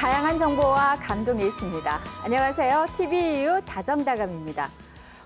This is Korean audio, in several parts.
다양한 정보와 감동이 있습니다. 안녕하세요. TV이유 다정다감입니다.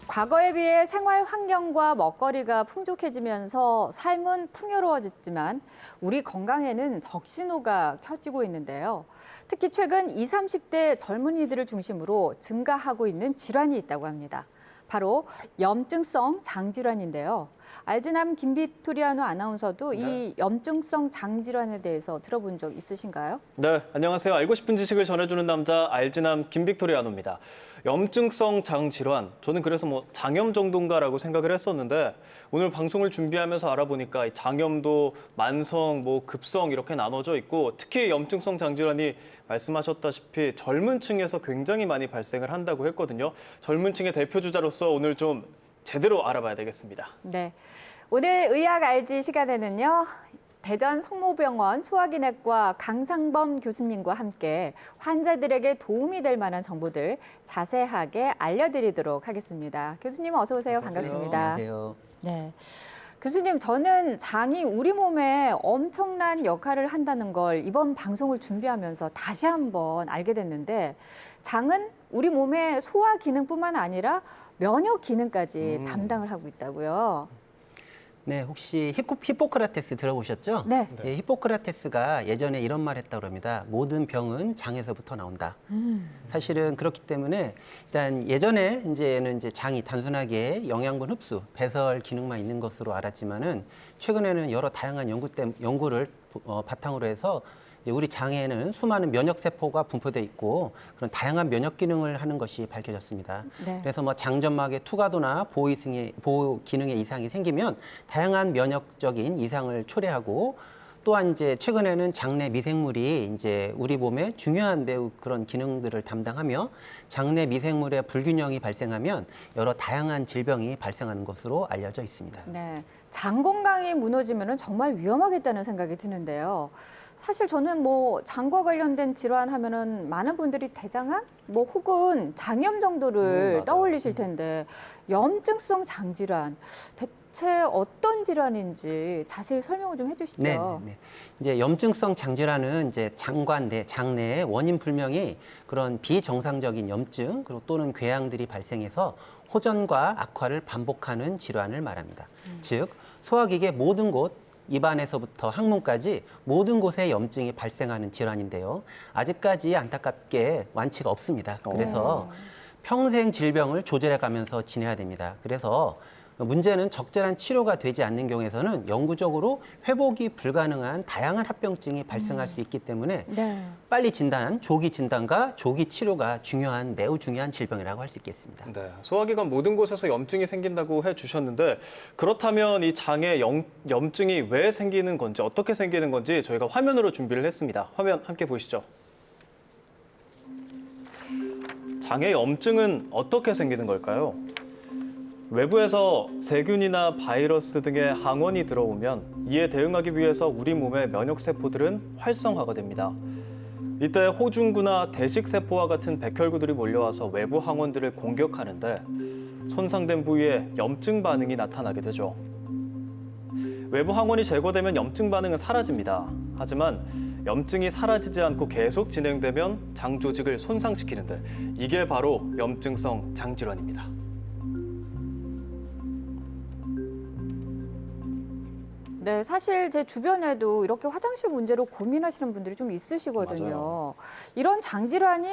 과거에 비해 생활 환경과 먹거리가 풍족해지면서 삶은 풍요로워졌지만 우리 건강에는 적신호가 켜지고 있는데요. 특히 최근 20, 30대 젊은이들을 중심으로 증가하고 있는 질환이 있다고 합니다. 바로 염증성 장질환인데요. 알즈남 김비토리아노 아나운서도 이 염증성 장질환에 대해서 들어본 적 있으신가요? 네, 안녕하세요. 알고 싶은 지식을 전해주는 남자 알즈남 김빅토리아노입니다. 염증성 장질환, 저는 그래서 장염 정도인가라고 생각을 했었는데 오늘 방송을 준비하면서 알아보니까 장염도 만성, 급성 이렇게 나눠져 있고 특히 염증성 장질환이 말씀하셨다시피 젊은 층에서 굉장히 많이 발생을 한다고 했거든요. 젊은 층의 대표 주자로서 오늘 좀 제대로 알아봐야 되겠습니다. 네, 오늘 의학 알지 시간에는요. 대전 성모병원 소화기내과 강상범 교수님과 함께 환자들에게 도움이 될 만한 정보들 자세하게 알려드리도록 하겠습니다. 교수님 어서 오세요. 반갑습니다. 안녕하세요. 네, 교수님 저는 장이 우리 몸에 엄청난 역할을 한다는 걸 이번 방송을 준비하면서 다시 한번 알게 됐는데 장은 우리 몸의 소화 기능뿐만 아니라 면역 기능까지 담당을 하고 있다고요. 네, 혹시 히포크라테스 들어보셨죠? 네. 예, 히포크라테스가 예전에 이런 말 했다고 합니다. 모든 병은 장에서부터 나온다. 사실은 그렇기 때문에 일단 예전에 이제는 장이 단순하게 영양분 흡수, 배설 기능만 있는 것으로 알았지만은 최근에는 여러 다양한 연구를 바탕으로 해서 우리 장에는 수많은 면역 세포가 분포돼 있고 그런 다양한 면역 기능을 하는 것이 밝혀졌습니다. 네. 그래서 장점막의 투과도나 보호 기능에 이상이 생기면 다양한 면역적인 이상을 초래하고 또한 이제 최근에는 장내 미생물이 이제 우리 몸에 중요한 매우 그런 기능들을 담당하며 장내 미생물의 불균형이 발생하면 여러 다양한 질병이 발생하는 것으로 알려져 있습니다. 네, 장 건강이 무너지면 정말 위험하겠다는 생각이 드는데요. 사실 저는 장과 관련된 질환 하면은 많은 분들이 대장암 혹은 장염 정도를 떠올리실 텐데 염증성 장질환 대체 어떤 질환인지 자세히 설명을 좀 해주시죠. 네. 이제 염증성 장질환은 이제 장내에 원인 불명의 그런 비정상적인 염증 그리고 또는 궤양들이 발생해서 호전과 악화를 반복하는 질환을 말합니다. 즉 소화기계 모든 곳 입안에서부터 항문까지 모든 곳에 염증이 발생하는 질환인데요. 아직까지 안타깝게 완치가 없습니다. 그래서 평생 질병을 조절해 가면서 지내야 됩니다. 그래서 문제는 적절한 치료가 되지 않는 경우에서는 영구적으로 회복이 불가능한 다양한 합병증이 발생할 수 있기 때문에 네. 빨리 진단, 조기 진단과 조기 치료가 매우 중요한 질병이라고 할 수 있겠습니다. 네, 소화기관 모든 곳에서 염증이 생긴다고 해주셨는데 그렇다면 이 장에 염증이 왜 생기는 건지 어떻게 생기는 건지 저희가 화면으로 준비를 했습니다. 화면 함께 보시죠. 장의 염증은 어떻게 생기는 걸까요? 외부에서 세균이나 바이러스 등의 항원이 들어오면 이에 대응하기 위해서 우리 몸의 면역세포들은 활성화가 됩니다. 이때 호중구나 대식세포와 같은 백혈구들이 몰려와서 외부 항원들을 공격하는데 손상된 부위에 염증 반응이 나타나게 되죠. 외부 항원이 제거되면 염증 반응은 사라집니다. 하지만 염증이 사라지지 않고 계속 진행되면 장 조직을 손상시키는데 이게 바로 염증성 장질환입니다. 네, 사실 제 주변에도 이렇게 화장실 문제로 고민하시는 분들이 좀 있으시거든요. 맞아요. 이런 장질환이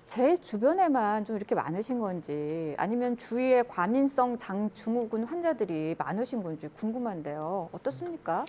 제 주변에만 좀 이렇게 많으신 건지 아니면 주위에 과민성 장증후군 환자들이 많으신 건지 궁금한데요. 어떻습니까?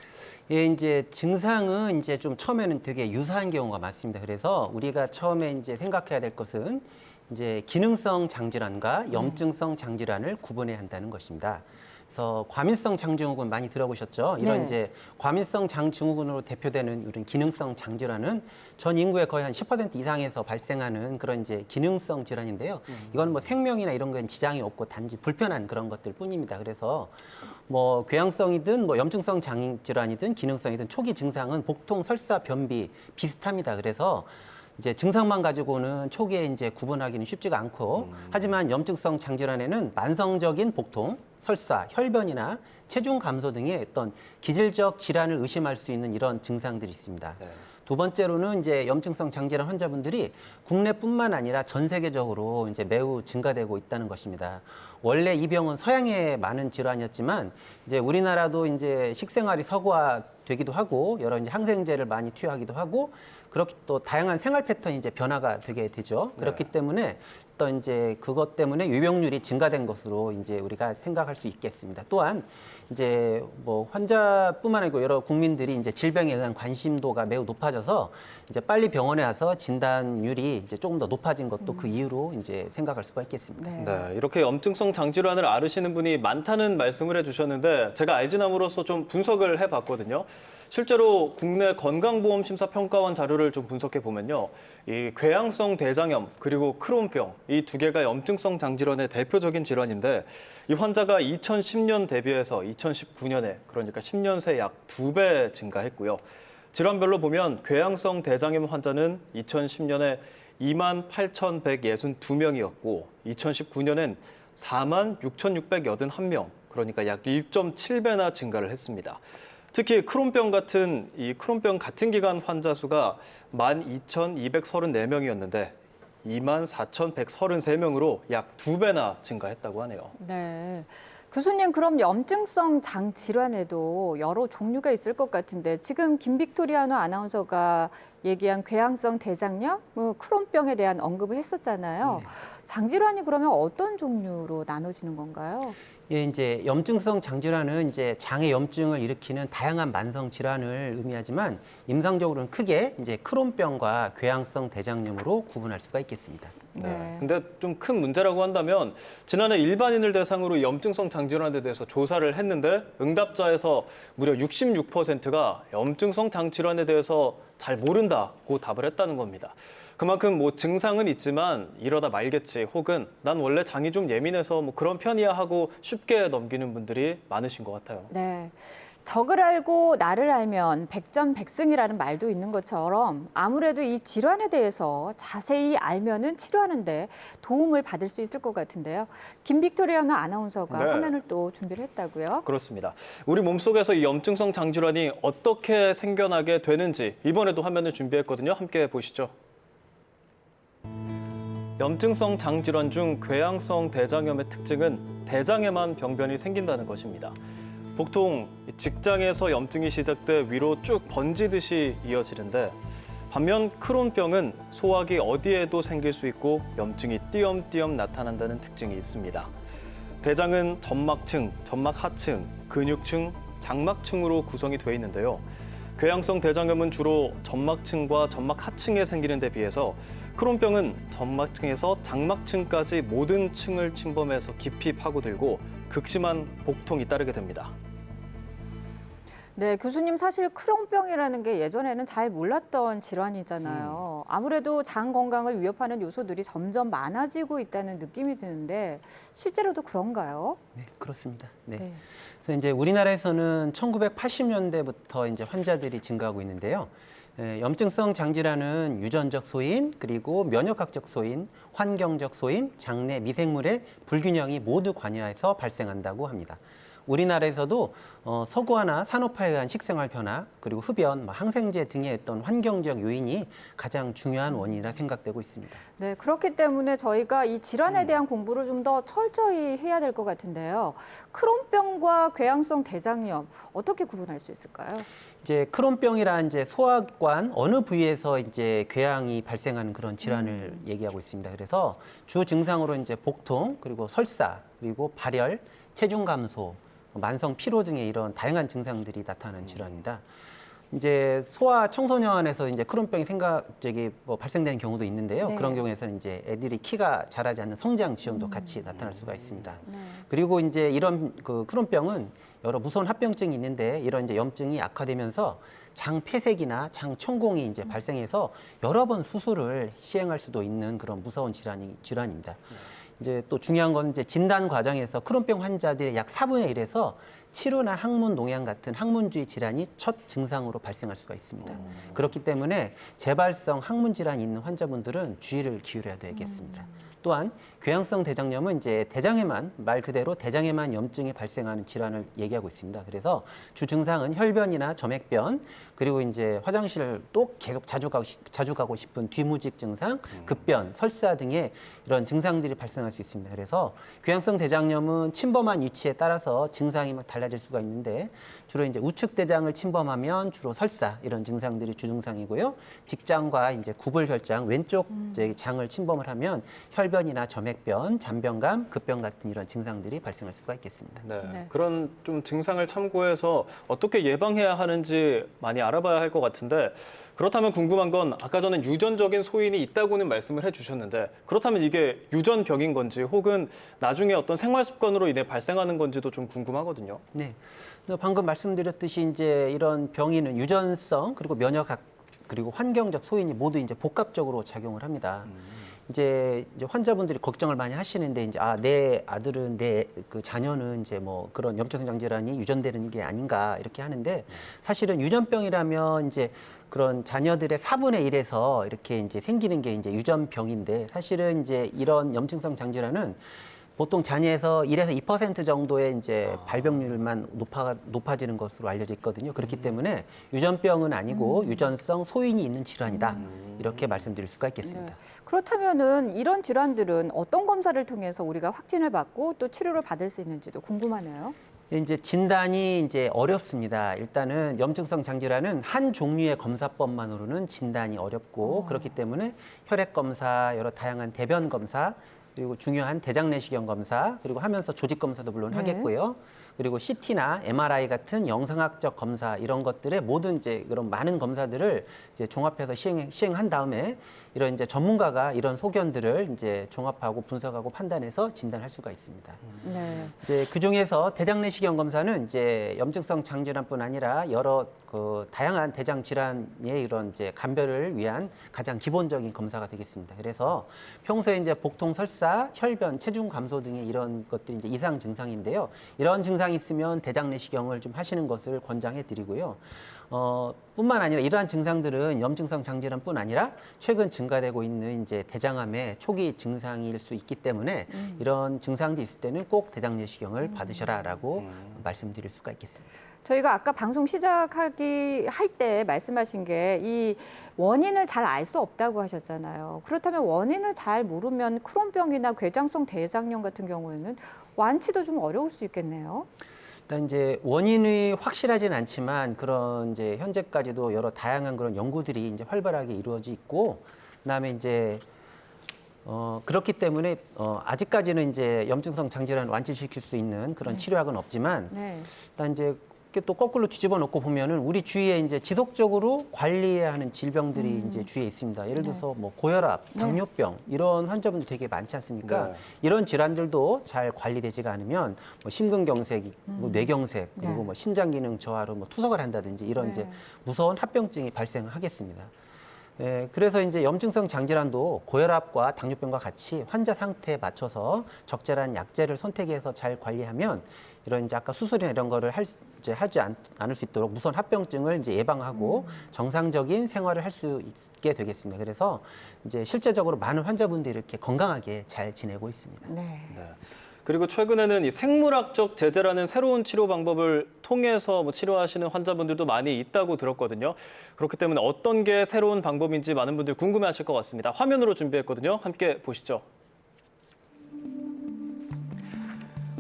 예, 이제 증상은 이제 좀 처음에는 되게 유사한 경우가 많습니다. 그래서 우리가 처음에 이제 생각해야 될 것은 이제 기능성 장질환과 염증성 장질환을 구분해야 한다는 것입니다. 그래서 과민성 장증후군 많이 들어보셨죠? 이런 네. 이제 과민성 장증후군으로 대표되는 이런 기능성 장질환은 전 인구의 거의 한 10% 이상에서 발생하는 그런 이제 기능성 질환인데요. 이건 생명이나 이런 거엔 지장이 없고 단지 불편한 그런 것들 뿐입니다. 그래서 궤양성이든 염증성 장질환이든 기능성이든 초기 증상은 복통, 설사, 변비 비슷합니다. 그래서 이제 증상만 가지고는 초기에 이제 구분하기는 쉽지가 않고 하지만 염증성 장질환에는 만성적인 복통, 설사, 혈변이나 체중 감소 등의 어떤 기질적 질환을 의심할 수 있는 이런 증상들이 있습니다. 네. 두 번째로는 이제 염증성 장질환 환자분들이 국내뿐만 아니라 전 세계적으로 이제 매우 증가되고 있다는 것입니다. 원래 이 병은 서양에 많은 질환이었지만 이제 우리나라도 이제 식생활이 서구화되기도 하고 여러 이제 항생제를 많이 투여하기도 하고 그렇게 또 다양한 생활 패턴이 이제 변화가 되게 되죠. 그렇기 때문에 어떤 이제 그것 때문에 유병률이 증가된 것으로 이제 우리가 생각할 수 있겠습니다. 또한 이제 뭐 환자뿐만 아니고 여러 국민들이 이제 질병에 대한 관심도가 매우 높아져서 이제 빨리 병원에 와서 진단율이 이제 조금 더 높아진 것도 그 이유로 이제 생각할 수가 있겠습니다. 네. 네, 이렇게 염증성 장질환을 앓으시는 분이 많다는 말씀을 해주셨는데 제가 알지남으로서 좀 분석을 해봤거든요. 실제로 국내 건강보험심사평가원 자료를 좀 분석해 보면요, 이 궤양성 대장염 그리고 크론병 이 두 개가 염증성 장질환의 대표적인 질환인데 이 환자가 2010년 대비해서 2019년에 그러니까 10년 새 약 2배 증가했고요. 질환별로 보면 궤양성 대장염 환자는 2010년에 28,162명이었고 2019년엔 46,681명, 그러니까 약 1.7배나 증가를 했습니다. 특히 크론병 같은 기간 환자 수가 12,234명이었는데 24,133명으로 약 2배나 증가했다고 하네요. 네. 교수님, 그럼 염증성 장 질환에도 여러 종류가 있을 것 같은데 지금 김빅토리아노 아나운서가 얘기한 궤양성 대장염, 크론병에 대한 언급을 했었잖아요. 장 질환이 그러면 어떤 종류로 나눠지는 건가요? 예, 이제 염증성 장질환은 이제 장의 염증을 일으키는 다양한 만성 질환을 의미하지만 임상적으로는 크게 이제 크론병과 궤양성 대장염으로 구분할 수가 있겠습니다. 네. 근데 좀 큰 문제라고 한다면 지난해 일반인을 대상으로 염증성 장질환에 대해서 조사를 했는데 응답자에서 무려 66%가 염증성 장질환에 대해서 잘 모른다고 답을 했다는 겁니다. 그만큼 뭐 증상은 있지만 이러다 말겠지 혹은 난 원래 장이 좀 예민해서 뭐 그런 편이야 하고 쉽게 넘기는 분들이 많으신 것 같아요. 네. 적을 알고 나를 알면 백전백승이라는 말도 있는 것처럼 아무래도 이 질환에 대해서 자세히 알면은 치료하는데 도움을 받을 수 있을 것 같은데요. 김빅토리아노 아나운서가 네. 화면을 또 준비를 했다고요. 그렇습니다. 우리 몸속에서 이 염증성 장질환이 어떻게 생겨나게 되는지 이번에도 화면을 준비했거든요. 함께 보시죠. 염증성 장질환 중 궤양성 대장염의 특징은 대장에만 병변이 생긴다는 것입니다. 보통 직장에서 염증이 시작돼 위로 쭉 번지듯이 이어지는데 반면 크론병은 소화기 어디에도 생길 수 있고 염증이 띄엄띄엄 나타난다는 특징이 있습니다. 대장은 점막층, 점막하층, 근육층, 장막층으로 구성이 되어 있는데요. 궤양성 대장염은 주로 점막층과 점막하층에 생기는 데 비해서 크론병은 점막층에서 장막층까지 모든 층을 침범해서 깊이 파고들고 극심한 복통이 따르게 됩니다. 네, 교수님, 사실 크론병이라는 게 예전에는 잘 몰랐던 질환이잖아요. 아무래도 장 건강을 위협하는 요소들이 점점 많아지고 있다는 느낌이 드는데 실제로도 그런가요? 네, 그렇습니다. 네. 네. 그래서 이제 우리나라에서는 1980년대부터 이제 환자들이 증가하고 있는데요. 염증성 장질환은 유전적 소인, 그리고 면역학적 소인, 환경적 소인, 장내 미생물의 불균형이 모두 관여해서 발생한다고 합니다. 우리나라에서도 서구화나 산업화에 의한 식생활 변화, 그리고 흡연, 항생제 등의 어떤 환경적 요인이 가장 중요한 원인이라 생각되고 있습니다. 네, 그렇기 때문에 저희가 이 질환에 대한 공부를 좀 더 철저히 해야 될 것 같은데요. 크론병과 궤양성 대장염 어떻게 구분할 수 있을까요? 이제 크론병이란 이제 소화관 어느 부위에서 이제 궤양이 발생하는 그런 질환을 얘기하고 있습니다. 그래서 주 증상으로 이제 복통, 그리고 설사, 그리고 발열, 체중 감소, 만성 피로 등의 이런 다양한 증상들이 나타나는 질환입니다. 이제 소아 청소년에서 이제 크론병이 발생되는 경우도 있는데요. 네. 그런 경우에서는 이제 애들이 키가 자라지 않는 성장 지연도 같이 나타날 수가 있습니다. 네. 그리고 이제 이런 그 크론병은 여러 무서운 합병증이 있는데 이런 이제 염증이 악화되면서 장 폐색이나 장 천공이 이제 발생해서 여러 번 수술을 시행할 수도 있는 그런 무서운 질환입니다. 이제 또 중요한 건 이제 진단 과정에서 크론병 환자들의 약 4분의 1에서 치루나 항문 농양 같은 항문주의 질환이 첫 증상으로 발생할 수가 있습니다. 그렇기 때문에 재발성 항문 질환이 있는 환자분들은 주의를 기울여야 되겠습니다. 또한 궤양성 대장염은 이제 대장에만 말 그대로 대장에만 염증이 발생하는 질환을 얘기하고 있습니다. 그래서 주 증상은 혈변이나 점액변 그리고 이제 화장실을 또 계속 자주 가고 싶은 뒤무직 증상, 급변, 설사 등의 이런 증상들이 발생할 수 있습니다. 그래서 궤양성 대장염은 침범한 위치에 따라서 증상이 막 달라질 수가 있는데 주로 이제 우측 대장을 침범하면 주로 설사 이런 증상들이 주증상이고요. 직장과 이제 구불혈장 왼쪽 이제 장을 침범을 하면 혈변이나 점액변, 잔변감, 급변 같은 이런 증상들이 발생할 수가 있겠습니다. 네. 네. 그런 좀 증상을 참고해서 어떻게 예방해야 하는지 많이 알아봐야 할 것 같은데 그렇다면 궁금한 건 아까 전에 유전적인 소인이 있다고는 말씀을 해주셨는데 그렇다면 이게 유전병인 건지 혹은 나중에 어떤 생활 습관으로 인해 발생하는 건지도 좀 궁금하거든요. 네. 방금 말씀드렸듯이 이제 이런 병이는 유전성 그리고 면역학 그리고 환경적 소인이 모두 이제 복합적으로 작용을 합니다. 이제 환자분들이 걱정을 많이 하시는데 이제 내 아들은 내 그 자녀는 이제 뭐 그런 염증성 질환이 유전되는 게 아닌가 이렇게 하는데 사실은 유전병이라면 이제 그런 자녀들의 4분의 1에서 이렇게 이제 생기는 게 이제 유전병인데 사실은 이제 이런 염증성 장질환은 보통 자녀에서 1에서 2% 정도의 이제 발병률만 높아지는 것으로 알려져 있거든요. 그렇기 때문에 유전병은 아니고 유전성 소인이 있는 질환이다. 이렇게 말씀드릴 수가 있겠습니다. 네. 그렇다면은 이런 질환들은 어떤 검사를 통해서 우리가 확진을 받고 또 치료를 받을 수 있는지도 궁금하네요. 이제 진단이 이제 어렵습니다. 일단은 염증성 장질환은 한 종류의 검사법만으로는 진단이 어렵고 그렇기 때문에 혈액 검사, 여러 다양한 대변 검사, 그리고 중요한 대장 내시경 검사, 그리고 하면서 조직 검사도 물론 네. 하겠고요. 그리고 CT나 MRI 같은 영상학적 검사 이런 것들의 모든 이제 그런 많은 검사들을 이제 종합해서 시행한 다음에 이런 이제 전문가가 이런 소견들을 이제 종합하고 분석하고 판단해서 진단할 수가 있습니다. 네. 이제 그 중에서 대장 내시경 검사는 이제 염증성 장질환뿐 아니라 여러 그 다양한 대장 질환의 이런 이제 감별을 위한 가장 기본적인 검사가 되겠습니다. 그래서 평소에 이제 복통, 설사, 혈변, 체중 감소 등의 이런 것들이 이제 이상 증상인데요. 이런 증상이 있으면 대장 내시경을 좀 하시는 것을 권장해 드리고요. 뿐만 아니라 이러한 증상들은 염증성 장질환뿐 아니라 최근 증가되고 있는 이제 대장암의 초기 증상일 수 있기 때문에 이런 증상들이 있을 때는 꼭 대장 내시경을 받으셔라라고 말씀드릴 수가 있겠습니다. 저희가 아까 방송 시작하기 할 때 말씀하신 게 이 원인을 잘 알 수 없다고 하셨잖아요. 그렇다면 원인을 잘 모르면 크론병이나 궤장성 대장염 같은 경우에는 완치도 좀 어려울 수 있겠네요. 일단 이제 원인이 확실하진 않지만 그런 이제 현재까지도 여러 다양한 그런 연구들이 이제 활발하게 이루어져 있고 그다음에 이제 그렇기 때문에 아직까지는 이제 염증성 장질환을 완치시킬 수 있는 그런 치료약은 없지만 네. 일단 이제 또 거꾸로 뒤집어 놓고 보면은 우리 주위에 이제 지속적으로 관리해야 하는 질병들이 이제 주위에 있습니다. 예를 들어서 뭐 고혈압, 당뇨병 이런 환자분들 되게 많지 않습니까? 네. 이런 질환들도 잘 관리되지가 않으면 뭐 심근경색, 뭐 뇌경색 그리고 네. 뭐 신장 기능 저하로 뭐 투석을 한다든지 이런 네. 이제 무서운 합병증이 발생하겠습니다. 그래서 이제 염증성 장질환도 고혈압과 당뇨병과 같이 환자 상태에 맞춰서 적절한 약제를 선택해서 잘 관리하면 이런 이제 아까 수술이나 이런 거를 하지 않을 수 있도록 무서운 합병증을 이제 예방하고 정상적인 생활을 할 수 있게 되겠습니다. 그래서 이제 실제적으로 많은 환자분들이 이렇게 건강하게 잘 지내고 있습니다. 네. 네. 그리고 최근에는 이 생물학적 제재라는 새로운 치료 방법을 통해서 뭐 치료하시는 환자분들도 많이 있다고 들었거든요. 그렇기 때문에 어떤 게 새로운 방법인지 많은 분들이 궁금해하실 것 같습니다. 화면으로 준비했거든요. 함께 보시죠.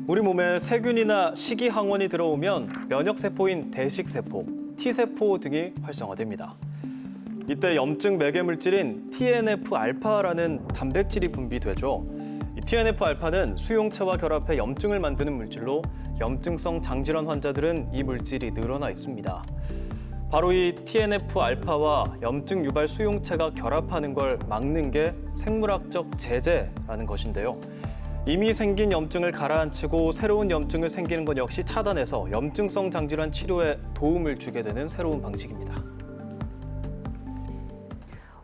우리 몸에 세균이나 식이항원이 들어오면 면역세포인 대식세포, T세포 등이 활성화됩니다. 이때 염증 매개 물질인 TNF-알파라는 단백질이 분비되죠. 이 TNF-알파는 수용체와 결합해 염증을 만드는 물질로 염증성 장질환 환자들은 이 물질이 늘어나 있습니다. 바로 이 TNF-알파와 염증 유발 수용체가 결합하는 걸 막는 게 생물학적 제재라는 것인데요. 이미 생긴 염증을 가라앉히고 새로운 염증을 생기는 것 역시 차단해서 염증성 장질환 치료에 도움을 주게 되는 새로운 방식입니다.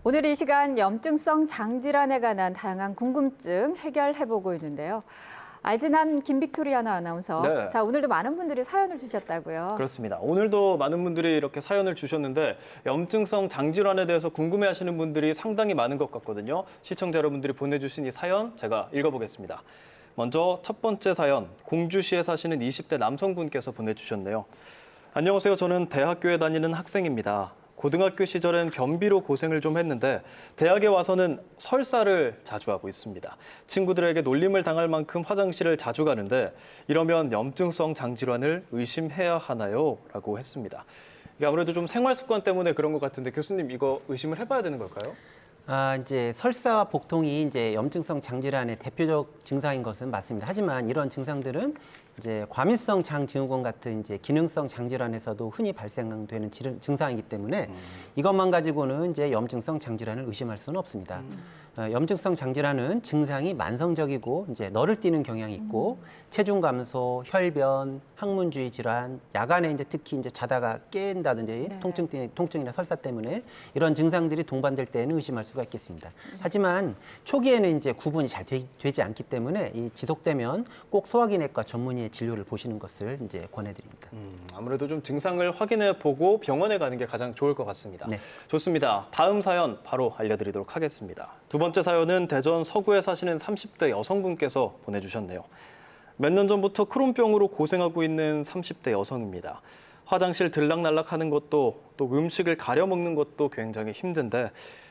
오늘 이 시간 염증성 장질환에 관한 다양한 궁금증 해결해보고 있는데요. 알진한 김빅토리아나 아나운서. 네. 자, 오늘도 많은 분들이 사연을 주셨다고요. 그렇습니다. 오늘도 많은 분들이 이렇게 사연을 주셨는데 염증성 장질환에 대해서 궁금해하시는 분들이 상당히 많은 것 같거든요. 시청자 여러분들이 보내주신 이 사연 제가 읽어보겠습니다. 먼저 첫 번째 사연, 공주시에 사시는 20대 남성분께서 보내주셨네요. 안녕하세요. 저는 대학교에 다니는 학생입니다. 고등학교 시절엔 변비로 고생을 좀 했는데 대학에 와서는 설사를 자주 하고 있습니다. 친구들에게 놀림을 당할 만큼 화장실을 자주 가는데 이러면 염증성 장질환을 의심해야 하나요? 라고 했습니다. 이게 아무래도 좀 생활 습관 때문에 그런 것 같은데 교수님 이거 의심을 해봐야 되는 걸까요? 이제 설사와 복통이 이제 염증성 장질환의 대표적 증상인 것은 맞습니다. 하지만 이런 증상들은 이제 과민성 장증후군 같은 이제 기능성 장질환에서도 흔히 발생되는 증상이기 때문에 이것만 가지고는 이제 염증성 장질환을 의심할 수는 없습니다. 염증성 장질환은 증상이 만성적이고 이제 너를 띠는 경향이 있고 체중 감소, 혈변, 항문주의 질환, 야간에 이제 특히 이제 자다가 깬다든지 네. 통증이나 설사 때문에 이런 증상들이 동반될 때에는 의심할 수가 있겠습니다. 하지만 초기에는 이제 구분이 잘 되지 않기 때문에 이 지속되면 꼭 소화기내과 전문의의 진료를 보시는 것을 이제 권해드립니다. 아무래도 좀 증상을 확인해 보고 병원에 가는 게 가장 좋을 것 같습니다. 네. 좋습니다. 다음 사연 바로 알려드리도록 하겠습니다. 두 번째 사연은 대전 서구에 사시는 30대 여성분께서 보내주셨네요. 몇 년 전부터 크론병으로 고생하고 있는 30대 여성입니다. 화장실 들락날락하는 것도 또 음식을 가려 먹는 것도 굉장히 힘든데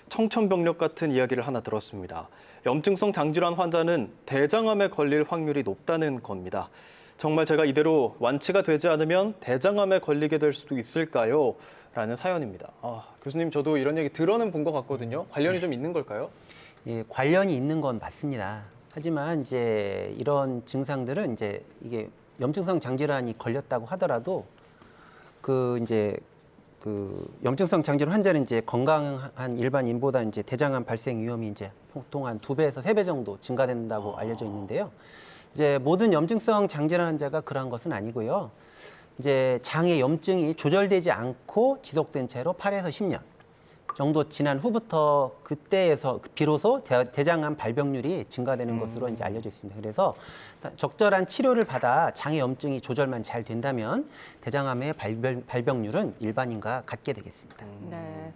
청천벽력 같은 이야기를 하나 들었습니다. 염증성 장질환 환자는 대장암에 걸릴 확률이 높다는 겁니다. 정말 제가 이대로 완치가 되지 않으면 대장암에 걸리게 될 수도 있을까요? 라는 사연입니다. 교수님 저도 이런 얘기 들어는 본 것 같거든요. 관련이 좀 있는 걸까요? 예, 관련이 있는 건 맞습니다. 하지만 이제 이런 증상들은 이제 이게 염증성 장질환이 걸렸다고 하더라도 그 염증성 장질환 환자는 이제 건강한 일반인보다 이제 대장암 발생 위험이 이제 보통 한 2배에서 3배 정도 증가된다고 알려져 있는데요. 이제 모든 염증성 장질환 환자가 그러한 것은 아니고요. 이제 장의 염증이 조절되지 않고 지속된 채로 8에서 10년 정도 지난 후부터 그때에서 비로소 대장암 발병률이 증가되는 것으로 이제 알려져 있습니다. 그래서 적절한 치료를 받아 장의 염증이 조절만 잘 된다면 대장암의 발병률은 일반인과 같게 되겠습니다. 네.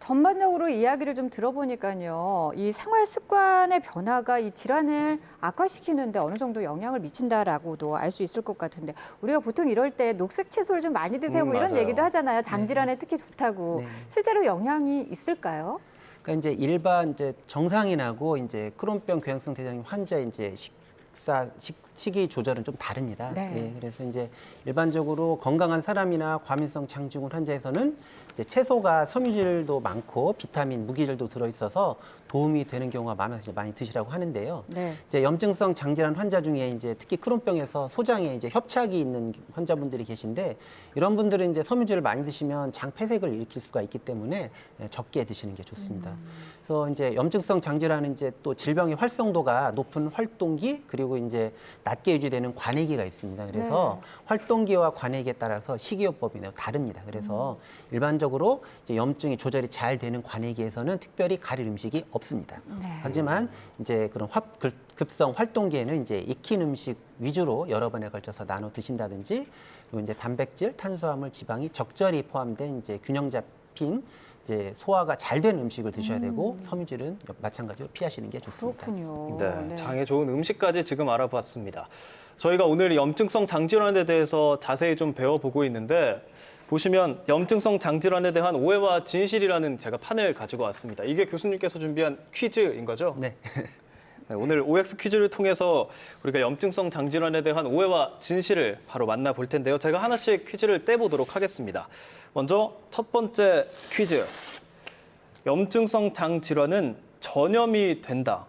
전반적으로 이야기를 좀 들어보니까요. 이 생활 습관의 변화가 이 질환을 악화시키는데 어느 정도 영향을 미친다라고도 알 수 있을 것 같은데 우리가 보통 이럴 때 녹색 채소를 좀 많이 드세요 뭐 이런 맞아요. 얘기도 하잖아요. 장질환에 특히 좋다고. 네. 실제로 영향이 있을까요? 그러니까 이제 일반 이제 정상인하고 이제 크론병 궤양성 대장암 환자 이제 식이 조절은 좀 다릅니다. 네. 예, 그래서 이제 일반적으로 건강한 사람이나 과민성 장증후군 환자에서는 이제 채소가 섬유질도 많고 비타민, 무기질도 들어 있어서 도움이 되는 경우가 많아서 이제 많이 드시라고 하는데요. 네. 이제 염증성 장질환 환자 중에 이제 특히 크론병에서 소장에 이제 협착이 있는 환자분들이 계신데 이런 분들은 이제 섬유질을 많이 드시면 장 폐색을 일으킬 수가 있기 때문에 적게 드시는 게 좋습니다. 그래서 이제 염증성 장질환은 이제 또 질병의 활성도가 높은 활동기 그리고 이제 낮게 유지되는 관해기가 있습니다. 그래서 활동기와 관해기에 따라서 식이요법이 다릅니다. 그래서 일반적으로 이제 염증이 조절이 잘 되는 관해기에서는 특별히 가릴 음식이 없습니다. 네. 하지만 이제 그런 급성 활동기에는 이제 익힌 음식 위주로 여러 번에 걸쳐서 나눠 드신다든지 그리고 이제 단백질, 탄수화물, 지방이 적절히 포함된 이제 균형 잡힌 이제 소화가 잘 된 음식을 드셔야 되고 섬유질은 마찬가지로 피하시는 게 좋습니다. 그렇군요. 네, 장에 좋은 음식까지 지금 알아봤습니다. 저희가 오늘 염증성 장질환에 대해서 자세히 좀 배워보고 있는데 보시면 염증성 장질환에 대한 오해와 진실이라는 제가 판을 가지고 왔습니다. 이게 교수님께서 준비한 퀴즈인 거죠? 네. 네, 오늘 OX 퀴즈를 통해서 우리가 염증성 장질환에 대한 오해와 진실을 바로 만나볼 텐데요. 제가 하나씩 퀴즈를 떼보도록 하겠습니다. 먼저 첫 번째 퀴즈. 염증성 장질환은 전염이 된다.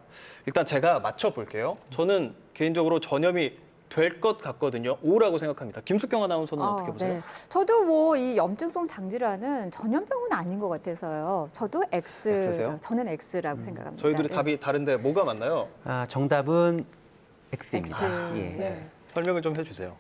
일단 제가 맞춰볼게요. 저는 개인적으로 전염이 될 것 같거든요. O라고 생각합니다. 김숙경 아나운서는 어떻게 보세요? 네. 저도 뭐 이 염증성 장질환은 전염병은 아닌 것 같아서요. 저도 X세요? 저는 X라고 생각합니다. 저희들이 네. 답이 다른데 뭐가 맞나요? 정답은 X입니다. X. 예. 네. 설명을 좀 해주세요.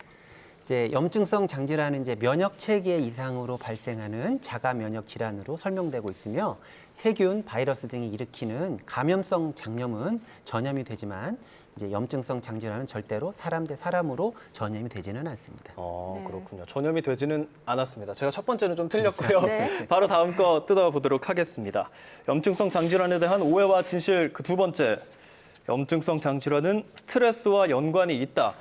이제 염증성 장질환은 이제 면역 체계 이상으로 발생하는 자가 면역 질환으로 설명되고 있으며 세균, 바이러스 등이 일으키는 감염성 장염은 전염이 되지만 이제 염증성 장질환은 절대로 사람 대 사람으로 전염이 되지는 않습니다. 네. 그렇군요. 전염이 되지는 않았습니다. 제가 첫 번째는 좀 틀렸고요. 네. 바로 다음 거 뜯어보도록 하겠습니다. 염증성 장질환에 대한 오해와 진실 그 두 번째. 염증성 장질환은 스트레스와 연관이 있다.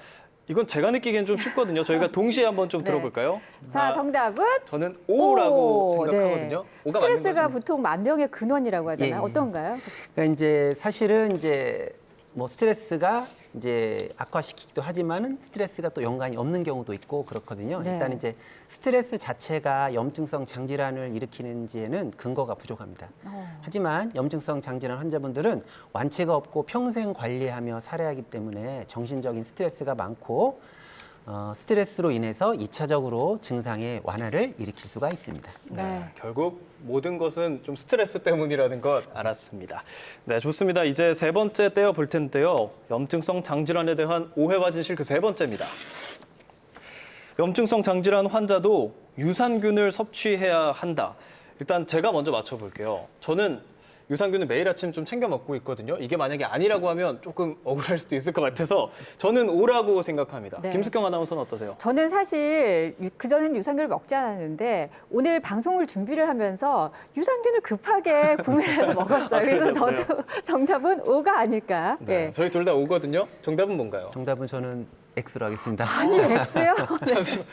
이건 제가 느끼기엔 좀 쉽거든요. 저희가 동시에 한번 좀 네. 들어볼까요? 자, 정답은 저는 O라고 오, 생각하거든요. 네. O가 맞는 스트레스가 거죠? 보통 만병의 근원이라고 하잖아요. 예. 어떤가요? 그러니까 이제 사실은 이제 뭐 스트레스가 이제 악화시키기도 하지만은 스트레스가 또 연관이 없는 경우도 있고 그렇거든요. 네. 일단 이제 스트레스 자체가 염증성 장질환을 일으키는지에는 근거가 부족합니다. 하지만 염증성 장질환 환자분들은 완치가 없고 평생 관리하며 살아야 하기 때문에 정신적인 스트레스가 많고 스트레스로 인해서 2차적으로 증상의 완화를 일으킬 수가 있습니다. 네. 결국 모든 것은 좀 스트레스 때문이라는 것 알았습니다. 네, 좋습니다. 이제 세 번째 떼어볼 텐데요. 염증성 장질환에 대한 오해와 진실 그 세 번째입니다. 염증성 장질환 환자도 유산균을 섭취해야 한다. 일단 제가 먼저 맞춰볼게요. 저는 유산균을 매일 아침 좀 챙겨 먹고 있거든요. 이게 만약에 아니라고 하면 조금 억울할 수도 있을 것 같아서 저는 O라고 생각합니다. 네. 김숙경 아나운서는 어떠세요? 저는 사실 그전엔 유산균을 먹지 않았는데 오늘 방송을 준비를 하면서 유산균을 급하게 구매를 해서 먹었어요. 그래서 그러셨어요? 저도 정답은 O가 아닐까. 네, 예. 저희 둘 다 O거든요. 정답은 뭔가요? 정답은 저는 X로 하겠습니다. 아니, X요?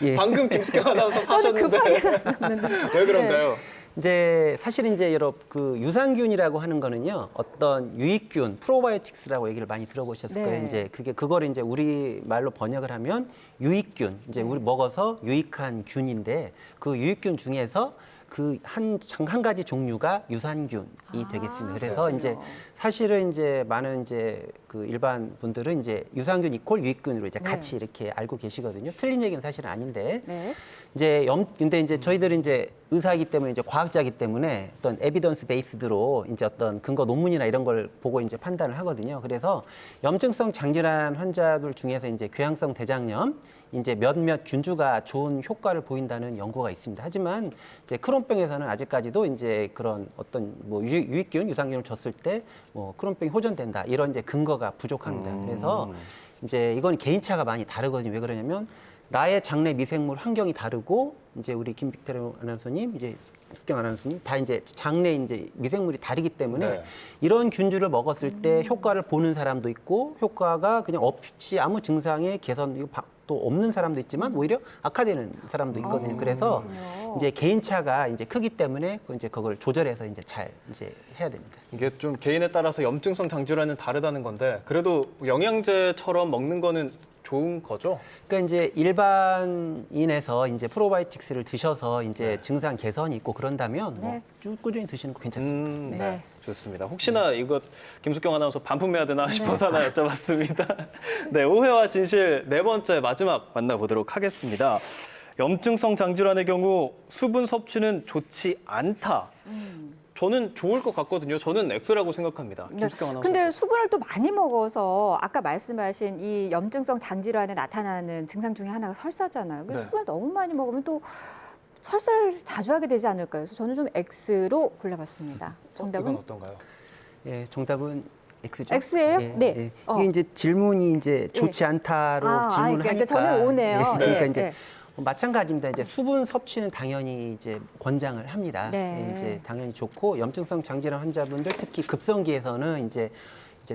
예. 방금 김숙경 아나운서 저는 사셨는데 급하게 샀었는데. 왜 그런가요? 이제 사실 이제 여러분 그 유산균이라고 하는 거는요 어떤 유익균 프로바이오틱스라고 얘기를 많이 들어보셨을 네. 거예요. 이제 그거를 이제 우리 말로 번역을 하면 유익균 이제 우리 먹어서 유익한 균인데 그 유익균 중에서 그 한 가지 종류가 유산균이 되겠습니다. 그래서 그렇군요. 이제 사실은 이제 많은 이제 그 일반 분들은 이제 유산균 이퀄 유익균으로 이제 네. 같이 이렇게 알고 계시거든요. 틀린 얘기는 사실은 아닌데 네. 이제 근데 이제 저희들은 이제 의사이기 때문에 이제 과학자이기 때문에 어떤 에비던스 베이스드로 이제 어떤 근거 논문이나 이런 걸 보고 이제 판단을 하거든요. 그래서 염증성 장질환 환자들 중에서 이제 궤양성 대장염 이제 몇몇 균주가 좋은 효과를 보인다는 연구가 있습니다. 하지만 이제 크론병에서는 아직까지도 이제 그런 어떤 뭐 유익균, 유산균을 줬을 때 뭐 크론병이 호전된다 이런 이제 근거가 부족합니다. 그래서 이제 이건 개인차가 많이 다르거든요. 왜 그러냐면 나의 장내 미생물 환경이 다르고 이제 우리 김빅태 아나운서님 이제 숙경 아나운서님 다 이제 장내 이제 미생물이 다르기 때문에 네. 이런 균주를 먹었을 때 효과를 보는 사람도 있고 효과가 그냥 없이 아무 증상의 개선 또 없는 사람도 있지만 오히려 악화되는 사람도 있거든요. 그래서 그렇군요. 이제 개인차가 이제 크기 때문에 이제 그걸 조절해서 이제 잘 이제 해야 됩니다. 이게 좀 개인에 따라서 염증성 장질환은 다르다는 건데 그래도 영양제처럼 먹는 거는 좋은 거죠? 그러니까 이제 일반인에서 이제 프로바이오틱스를 드셔서 이제 증상 개선이 있고 그런다면 뭐 네. 쭉 꾸준히 드시는 거 괜찮습니다. 네. 네. 좋습니다. 혹시나 이거 김숙경 아나운서 반품해야 되나 싶어서 하나 여쭤봤습니다. 네, 오해와 진실 네 번째 마지막 만나보도록 하겠습니다. 염증성 장질환의 경우 수분 섭취는 좋지 않다. 저는 좋을 것 같거든요. 저는 X라고 생각합니다. 네. 김숙경 아나운서. 근데 수분을 또 많이 먹어서 아까 말씀하신 이 염증성 장질환에 나타나는 증상 중에 하나가 설사잖아요. 네. 수분을 너무 많이 먹으면 또 설사를 자주 하게 되지 않을까요? 그래서 저는 좀 X로 골라봤습니다. 이건 정답은 어떤가요? 예, 정답은 X죠. X예요? 예, 네. 예. 이게 이제 질문이 이제 좋지 않다로 질문을 그러니까 하니까 저는 O네요. 예, 그러니까 예, 이제 예. 마찬가지입니다. 이제 수분 섭취는 당연히 이제 권장을 합니다. 네. 예, 이제 당연히 좋고 염증성 장질환 환자분들 특히 급성기에서는 이제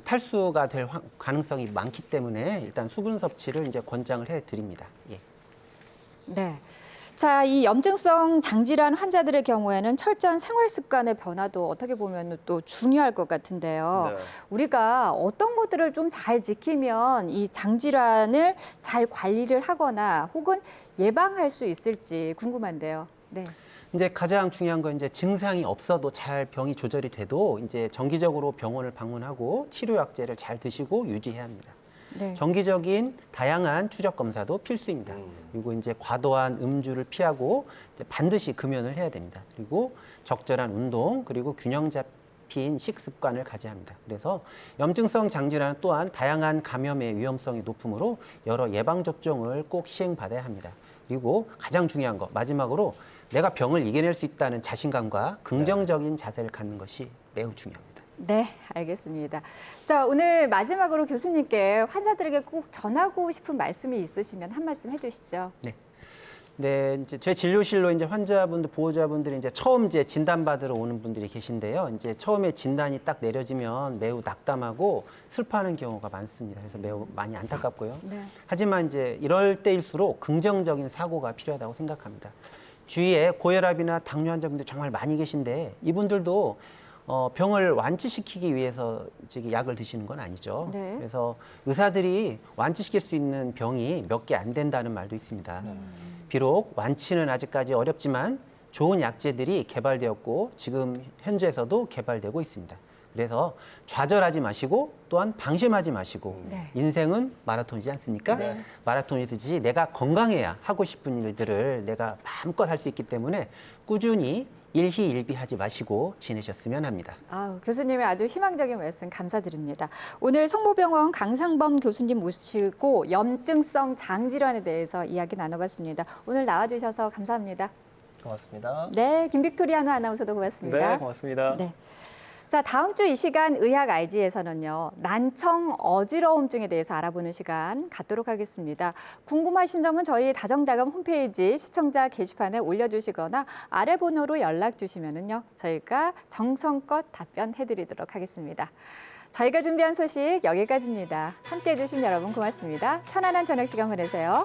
탈수가 될 가능성이 많기 때문에 일단 수분 섭취를 이제 권장을 해 드립니다. 예. 네. 자, 이 염증성 장질환 환자들의 경우에는 철저한 생활 습관의 변화도 어떻게 보면 또 중요할 것 같은데요. 네. 우리가 어떤 것들을 좀 잘 지키면 이 장질환을 잘 관리를 하거나 혹은 예방할 수 있을지 궁금한데요. 네. 이제 가장 중요한 건 이제 증상이 없어도 잘 병이 조절이 돼도 이제 정기적으로 병원을 방문하고 치료약제를 잘 드시고 유지해야 합니다. 네. 정기적인 다양한 추적 검사도 필수입니다. 그리고 이제 과도한 음주를 피하고 이제 반드시 금연을 해야 됩니다. 그리고 적절한 운동 그리고 균형 잡힌 식습관을 가져야 합니다. 그래서 염증성 장질환 또한 다양한 감염의 위험성이 높으므로 여러 예방 접종을 꼭 시행받아야 합니다. 그리고 가장 중요한 거 마지막으로 내가 병을 이겨낼 수 있다는 자신감과 긍정적인 자세를 갖는 것이 매우 중요합니다. 네, 알겠습니다. 자, 오늘 마지막으로 교수님께 환자들에게 꼭 전하고 싶은 말씀이 있으시면 한 말씀 해주시죠. 네, 이제 제 진료실로 이제 환자분들, 보호자분들이 이제 처음 이제 진단받으러 오는 분들이 계신데요. 이제 처음에 진단이 딱 내려지면 매우 낙담하고 슬퍼하는 경우가 많습니다. 그래서 매우 많이 안타깝고요. 네. 하지만 이제 이럴 때일수록 긍정적인 사고가 필요하다고 생각합니다. 주위에 고혈압이나 당뇨 환자분들 정말 많이 계신데 이분들도 병을 완치시키기 위해서 약을 드시는 건 아니죠. 네. 그래서 의사들이 완치시킬 수 있는 병이 몇 개 안 된다는 말도 있습니다. 비록 완치는 아직까지 어렵지만 좋은 약제들이 개발되었고 지금 현재에서도 개발되고 있습니다. 그래서 좌절하지 마시고 또한 방심하지 마시고 네. 인생은 마라톤이지 않습니까? 네. 마라톤이듯이 내가 건강해야 하고 싶은 일들을 내가 마음껏 할 수 있기 때문에 꾸준히 일희일비하지 마시고 지내셨으면 합니다. 교수님의 아주 희망적인 말씀 감사드립니다. 오늘 성모병원 강상범 교수님 모시고 염증성 장질환에 대해서 이야기 나눠봤습니다. 오늘 나와주셔서 감사합니다. 고맙습니다. 네, 김빅토리아나 아나운서도 고맙습니다. 네, 고맙습니다. 네. 자, 다음 주 이 시간 의학 RG에서는요, 난청 어지러움증에 대해서 알아보는 시간 갖도록 하겠습니다. 궁금하신 점은 저희 다정다감 홈페이지 시청자 게시판에 올려주시거나 아래 번호로 연락 주시면은요, 저희가 정성껏 답변해드리도록 하겠습니다. 저희가 준비한 소식 여기까지입니다. 함께해 주신 여러분 고맙습니다. 편안한 저녁 시간 보내세요.